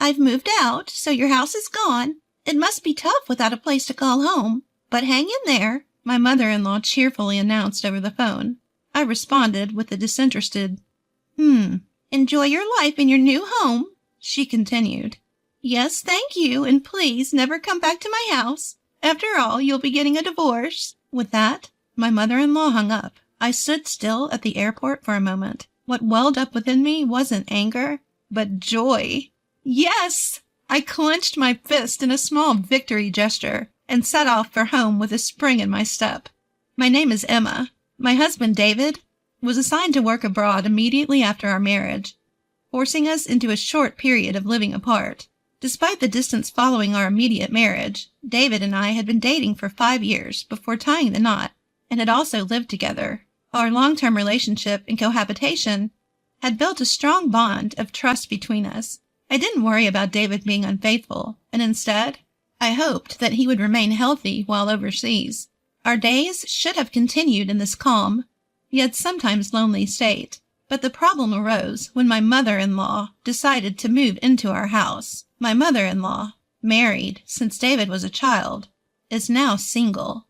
I've moved out, so your house is gone. It must be tough without a place to call home. But hang in there, my mother-in-law cheerfully announced over the phone. I responded with a disinterested, Enjoy your life in your new home, she continued. Yes, thank you, and please never come back to my house. After all, you'll be getting a divorce. With that, my mother-in-law hung up. I stood still at the airport for a moment. What welled up within me wasn't anger, but joy. Yes! I clenched my fist in a small victory gesture and set off for home with a spring in my step. My name is Emma. My husband, David, was assigned to work abroad immediately after our marriage, forcing us into a short period of living apart. Despite the distance following our immediate marriage, David and I had been dating for 5 years before tying the knot and had also lived together. Our long-term relationship and cohabitation had built a strong bond of trust between us. I didn't worry about David being unfaithful, and instead, I hoped that he would remain healthy while overseas. Our days should have continued in this calm, yet sometimes lonely state. But the problem arose when my mother-in-law decided to move into our house. My mother-in-law, married since David was a child, is now single.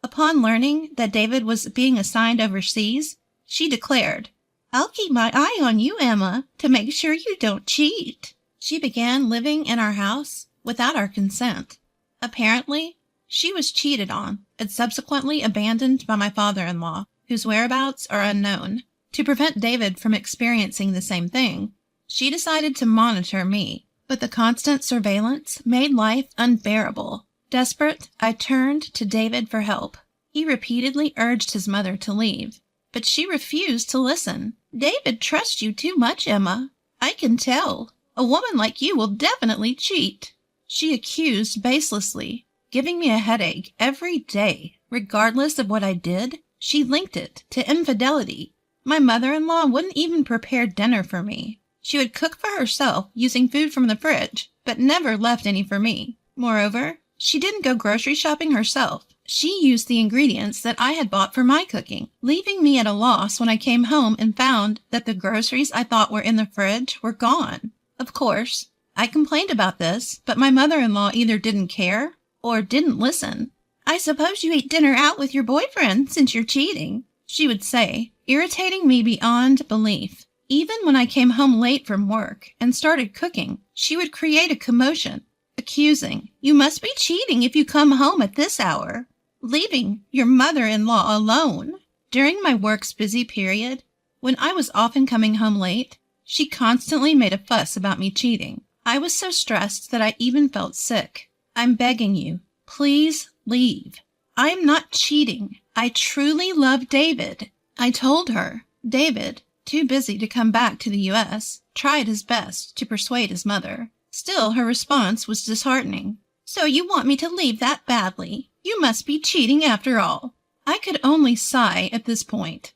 Upon learning that David was being assigned overseas, she declared, I'll keep my eye on you, Emma, to make sure you don't cheat. She began living in our house without our consent. Apparently, she was cheated on and subsequently abandoned by my father-in-law, whose whereabouts are unknown. To prevent David from experiencing the same thing, she decided to monitor me, but the constant surveillance made life unbearable. Desperate, I turned to David for help. He repeatedly urged his mother to leave, but she refused to listen. David trusts you too much, Emma. I can tell. A woman like you will definitely cheat. She accused baselessly, giving me a headache every day. Regardless of what I did, she linked it to infidelity. My mother-in-law wouldn't even prepare dinner for me. She would cook for herself using food from the fridge, but never left any for me. Moreover, she didn't go grocery shopping herself. She used the ingredients that I had bought for my cooking, leaving me at a loss when I came home and found that the groceries I thought were in the fridge were gone. Of course, I complained about this, but my mother-in-law either didn't care or didn't listen. I suppose you ate dinner out with your boyfriend since you're cheating, she would say, irritating me beyond belief. Even when I came home late from work and started cooking, she would create a commotion, accusing, you must be cheating if you come home at this hour, leaving your mother-in-law alone. During my work's busy period, when I was often coming home late, she constantly made a fuss about me cheating. I was so stressed that I even felt sick. I'm begging you, please leave. I'm not cheating. I truly love David. I told her. David, too busy to come back to the U.S., tried his best to persuade his mother. Still, her response was disheartening. So you want me to leave that badly? You must be cheating after all. I could only sigh at this point.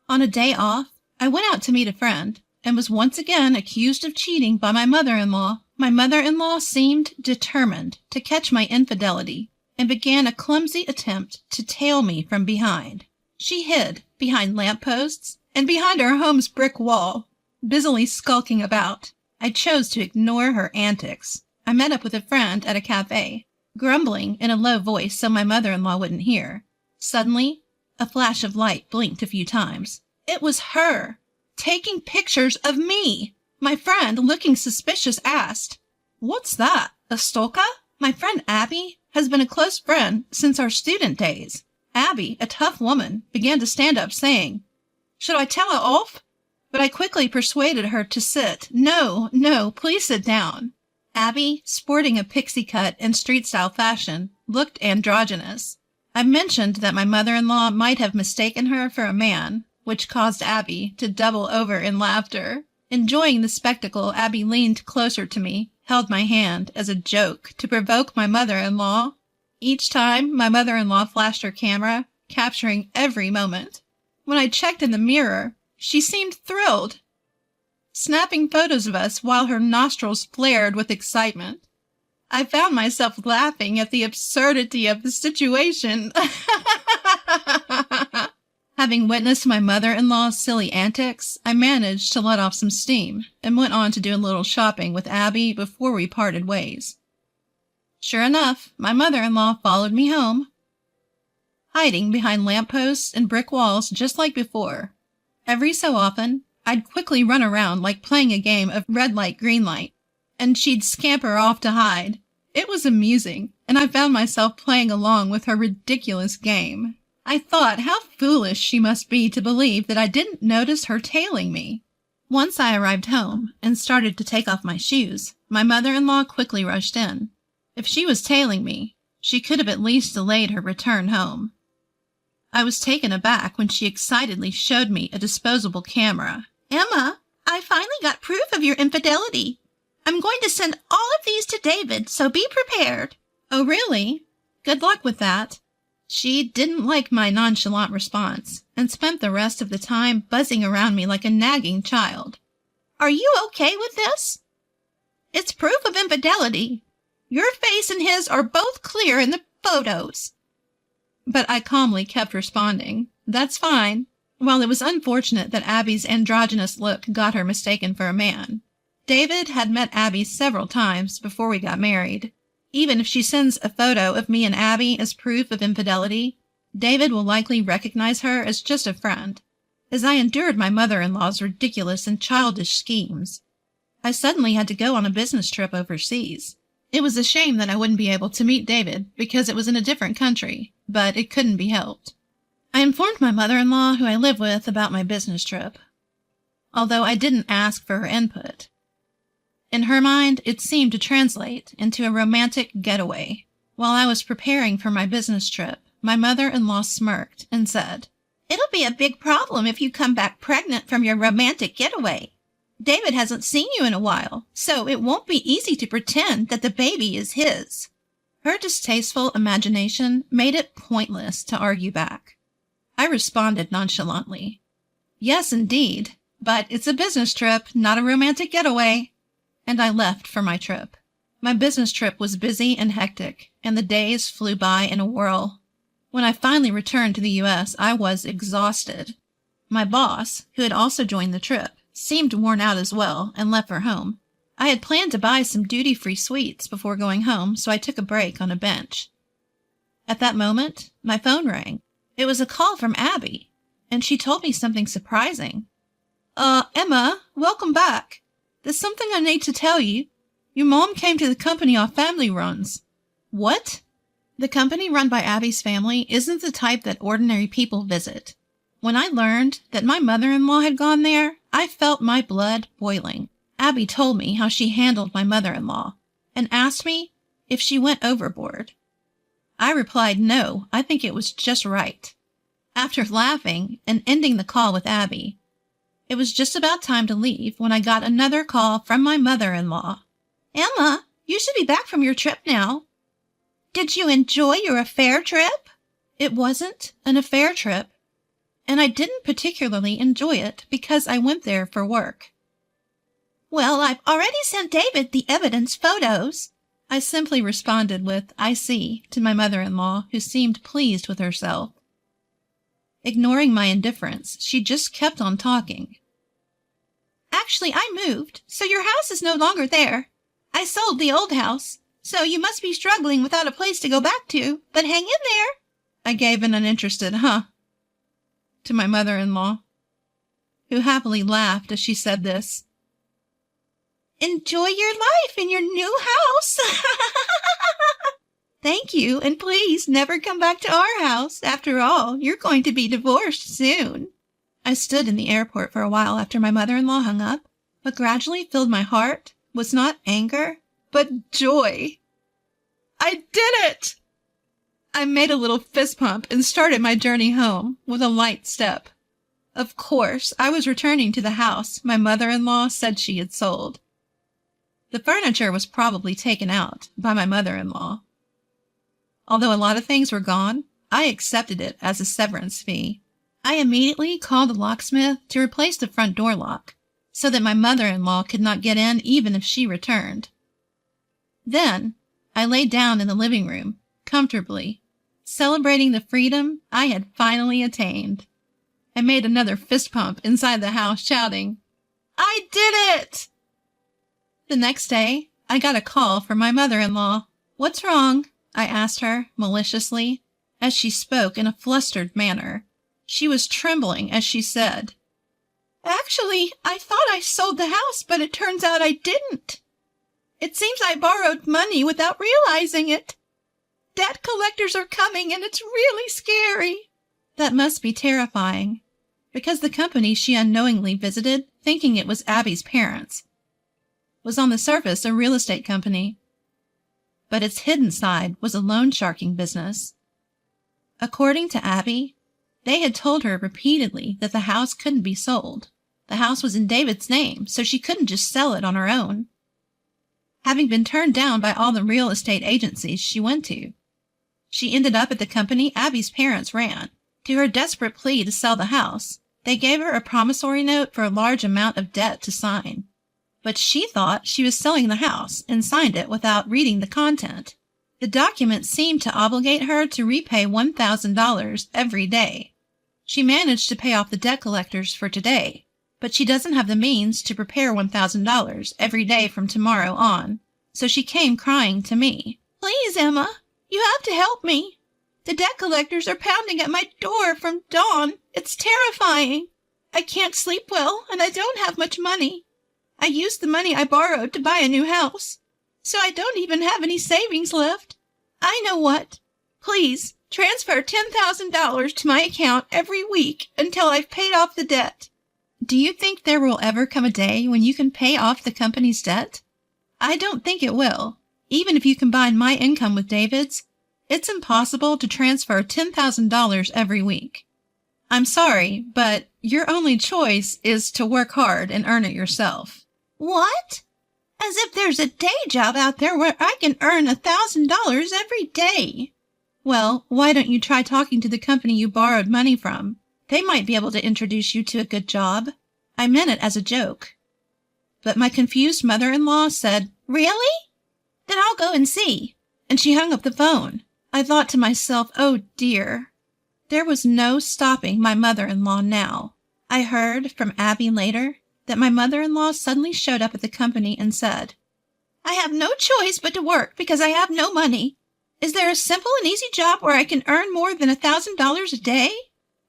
On a day off, I went out to meet a friend and was once again accused of cheating by my mother-in-law. My mother-in-law seemed determined to catch my infidelity and began a clumsy attempt to tail me from behind. She hid behind lampposts and behind our home's brick wall, busily skulking about. I chose to ignore her antics. I met up with a friend at a cafe, grumbling in a low voice so my mother-in-law wouldn't hear. Suddenly, a flash of light blinked a few times. It was her, taking pictures of me. My friend, looking suspicious, asked, What's that, a stalker? My friend Abby has been a close friend since our student days. Abby, a tough woman, began to stand up, saying, Should I tell her off? But I quickly persuaded her to sit. No, please sit down. Abby, sporting a pixie cut in street-style fashion, looked androgynous. I mentioned that my mother-in-law might have mistaken her for a man, which caused Abby to double over in laughter. Enjoying the spectacle, Abby leaned closer to me, held my hand as a joke to provoke my mother-in-law. Each time, my mother-in-law flashed her camera, capturing every moment. When I checked in the mirror, she seemed thrilled, snapping photos of us while her nostrils flared with excitement. I found myself laughing at the absurdity of the situation. Having witnessed my mother-in-law's silly antics, I managed to let off some steam and went on to do a little shopping with Abby before we parted ways. Sure enough, my mother-in-law followed me home, hiding behind lampposts and brick walls just like before. Every so often, I'd quickly run around like playing a game of red light, green light, and she'd scamper off to hide. It was amusing, and I found myself playing along with her ridiculous game. I thought how foolish she must be to believe that I didn't notice her tailing me. Once I arrived home and started to take off my shoes, my mother-in-law quickly rushed in. If she was tailing me, she could have at least delayed her return home. I was taken aback when she excitedly showed me a disposable camera. "Emma, I finally got proof of your infidelity. I'm going to send all of these to David, so be prepared." "Oh, really? Good luck with that." She didn't like my nonchalant response and spent the rest of the time buzzing around me like a nagging child. "Are you okay with this? It's proof of infidelity. Your face and his are both clear in the photos." But I calmly kept responding, "That's fine." While it was unfortunate that Abby's androgynous look got her mistaken for a man, David had met Abby several times before we got married. Even if she sends a photo of me and Abby as proof of infidelity, David will likely recognize her as just a friend. As I endured my mother-in-law's ridiculous and childish schemes, I suddenly had to go on a business trip overseas. It was a shame that I wouldn't be able to meet David because it was in a different country, but it couldn't be helped. I informed my mother-in-law, who I live with, about my business trip, although I didn't ask for her input. In her mind, it seemed to translate into a romantic getaway. While I was preparing for my business trip, my mother-in-law smirked and said, "It'll be a big problem if you come back pregnant from your romantic getaway. David hasn't seen you in a while, so it won't be easy to pretend that the baby is his." Her distasteful imagination made it pointless to argue back. I responded nonchalantly, "Yes, indeed, but it's a business trip, not a romantic getaway." And I left for my trip. My business trip was busy and hectic, and the days flew by in a whirl. When I finally returned to the U.S., I was exhausted. My boss, who had also joined the trip, seemed worn out as well and left for home. I had planned to buy some duty-free sweets before going home, so I took a break on a bench. At that moment, my phone rang. It was a call from Abby, and she told me something surprising. Emma, welcome back. There's something I need to tell you. Your mom came to the company our family runs." "What?" The company run by Abby's family isn't the type that ordinary people visit. When I learned that my mother-in-law had gone there, I felt my blood boiling. Abby told me how she handled my mother-in-law and asked me if she went overboard. I replied no, I think it was just right. After laughing and ending the call with Abby, it was just about time to leave when I got another call from my mother-in-law. "Emma, you should be back from your trip now. Did you enjoy your affair trip?" It wasn't an affair trip, and I didn't particularly enjoy it because I went there for work. "Well, I've already sent David the evidence photos." I simply responded with, "I see," to my mother-in-law, who seemed pleased with herself. Ignoring my indifference, she just kept on talking. "Actually, I moved, so your house is no longer there. I sold the old house, so you must be struggling without a place to go back to, but hang in there." I gave an uninterested "huh" to my mother-in-law, who happily laughed as she said this. "Enjoy your life in your new house." "Thank you, and please never come back to our house. After all, you're going to be divorced soon." I stood in the airport for a while after my mother-in-law hung up. What gradually filled my heart was not anger, but joy. I did it! I made a little fist pump and started my journey home with a light step. Of course, I was returning to the house my mother-in-law said she had sold. The furniture was probably taken out by my mother-in-law. Although a lot of things were gone, I accepted it as a severance fee. I immediately called a locksmith to replace the front door lock, so that my mother-in-law could not get in even if she returned. Then, I lay down in the living room, comfortably, celebrating the freedom I had finally attained. I made another fist pump inside the house, shouting, "I did it!" The next day, I got a call from my mother-in-law. "What's wrong?" I asked her, maliciously, as she spoke in a flustered manner. She was trembling as she said, "Actually, I thought I sold the house, but it turns out I didn't. It seems I borrowed money without realizing it. Debt collectors are coming, and it's really scary." That must be terrifying, because the company she unknowingly visited, thinking it was Abby's parents, was on the surface a real estate company, but its hidden side was a loan sharking business. According to Abby, they had told her repeatedly that the house couldn't be sold. The house was in David's name, so she couldn't just sell it on her own. Having been turned down by all the real estate agencies she went to, she ended up at the company Abby's parents ran. To her desperate plea to sell the house, they gave her a promissory note for a large amount of debt to sign. But she thought she was selling the house and signed it without reading the content. The document seemed to obligate her to repay $1,000 every day. She managed to pay off the debt collectors for today, but she doesn't have the means to prepare $1,000 every day from tomorrow on. So she came crying to me. "Please, Emma, you have to help me. The debt collectors are pounding at my door from dawn. It's terrifying. I can't sleep well, and I don't have much money. I used the money I borrowed to buy a new house, so I don't even have any savings left. I know what. Please, transfer $10,000 to my account every week until I've paid off the debt." Do you think there will ever come a day when you can pay off the company's debt? I don't think it will. Even if you combine my income with David's, it's impossible to transfer $10,000 every week. I'm sorry, but your only choice is to work hard and earn it yourself. What? As if there's a day job out there where I can earn $1,000 every day. Well, why don't you try talking to the company you borrowed money from? They might be able to introduce you to a good job. I meant it as a joke. But my confused mother-in-law said, "Really? Then I'll go and see." And she hung up the phone. I thought to myself, oh dear. There was no stopping my mother-in-law now. I heard from Abby later that my mother-in-law suddenly showed up at the company and said, "I have no choice but to work because I have no money. Is there a simple and easy job where I can earn more than $1,000 a day?"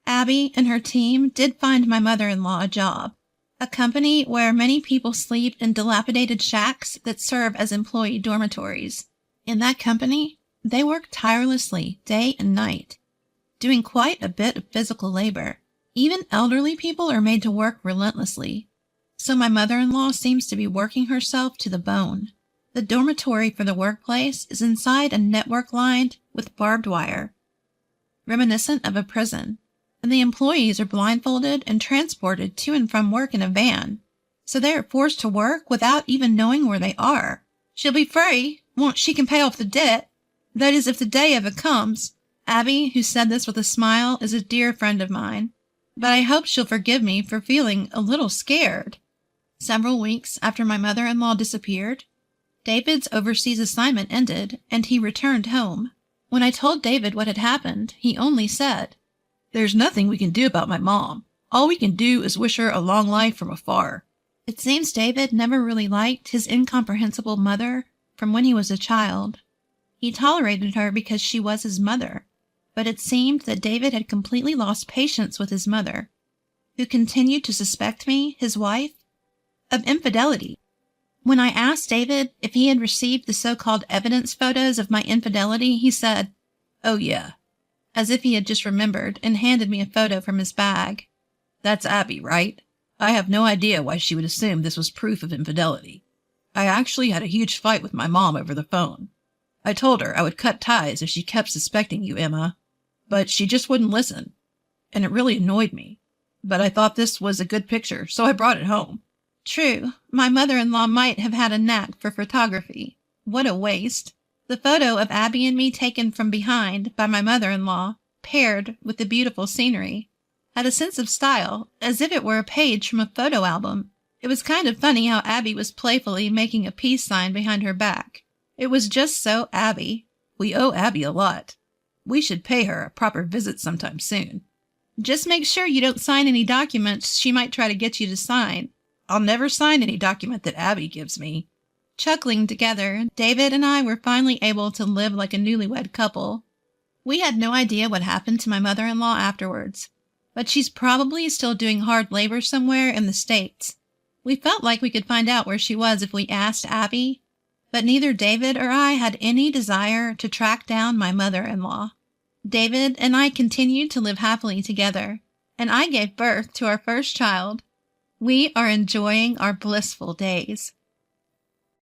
Abby and her team did find my mother-in-law a job, a company where many people sleep in dilapidated shacks that serve as employee dormitories. In that company, they work tirelessly day and night, doing quite a bit of physical labor. Even elderly people are made to work relentlessly. So my mother-in-law seems to be working herself to the bone. The dormitory for the workplace is inside a network lined with barbed wire, reminiscent of a prison, and the employees are blindfolded and transported to and from work in a van, so they are forced to work without even knowing where they are. She'll be free once she can pay off the debt. That is, if the day ever comes. Abby, who said this with a smile, is a dear friend of mine, but I hope she'll forgive me for feeling a little scared. Several weeks after my mother-in-law disappeared, David's overseas assignment ended, and he returned home. When I told David what had happened, he only said, "There's nothing we can do about my mom. All we can do is wish her a long life from afar." It seems David never really liked his incomprehensible mother from when he was a child. He tolerated her because she was his mother, but it seemed that David had completely lost patience with his mother, who continued to suspect me, his wife, of infidelity. When I asked David if he had received the so-called evidence photos of my infidelity, he said, "Oh yeah," as if he had just remembered, and handed me a photo from his bag. "That's Abby, right? I have no idea why she would assume this was proof of infidelity. I actually had a huge fight with my mom over the phone. I told her I would cut ties if she kept suspecting you, Emma, but she just wouldn't listen, and it really annoyed me. But I thought this was a good picture, so I brought it home." True, my mother-in-law might have had a knack for photography. What a waste. The photo of Abby and me taken from behind by my mother-in-law, paired with the beautiful scenery, had a sense of style, as if it were a page from a photo album. It was kind of funny how Abby was playfully making a peace sign behind her back. It was just so Abby. We owe Abby a lot. We should pay her a proper visit sometime soon. Just make sure you don't sign any documents she might try to get you to sign. I'll never sign any document that Abby gives me. Chuckling together, David and I were finally able to live like a newlywed couple. We had no idea what happened to my mother-in-law afterwards, but she's probably still doing hard labor somewhere in the States. We felt like we could find out where she was if we asked Abby, but neither David or I had any desire to track down my mother-in-law. David and I continued to live happily together, and I gave birth to our first child. We are enjoying our blissful days.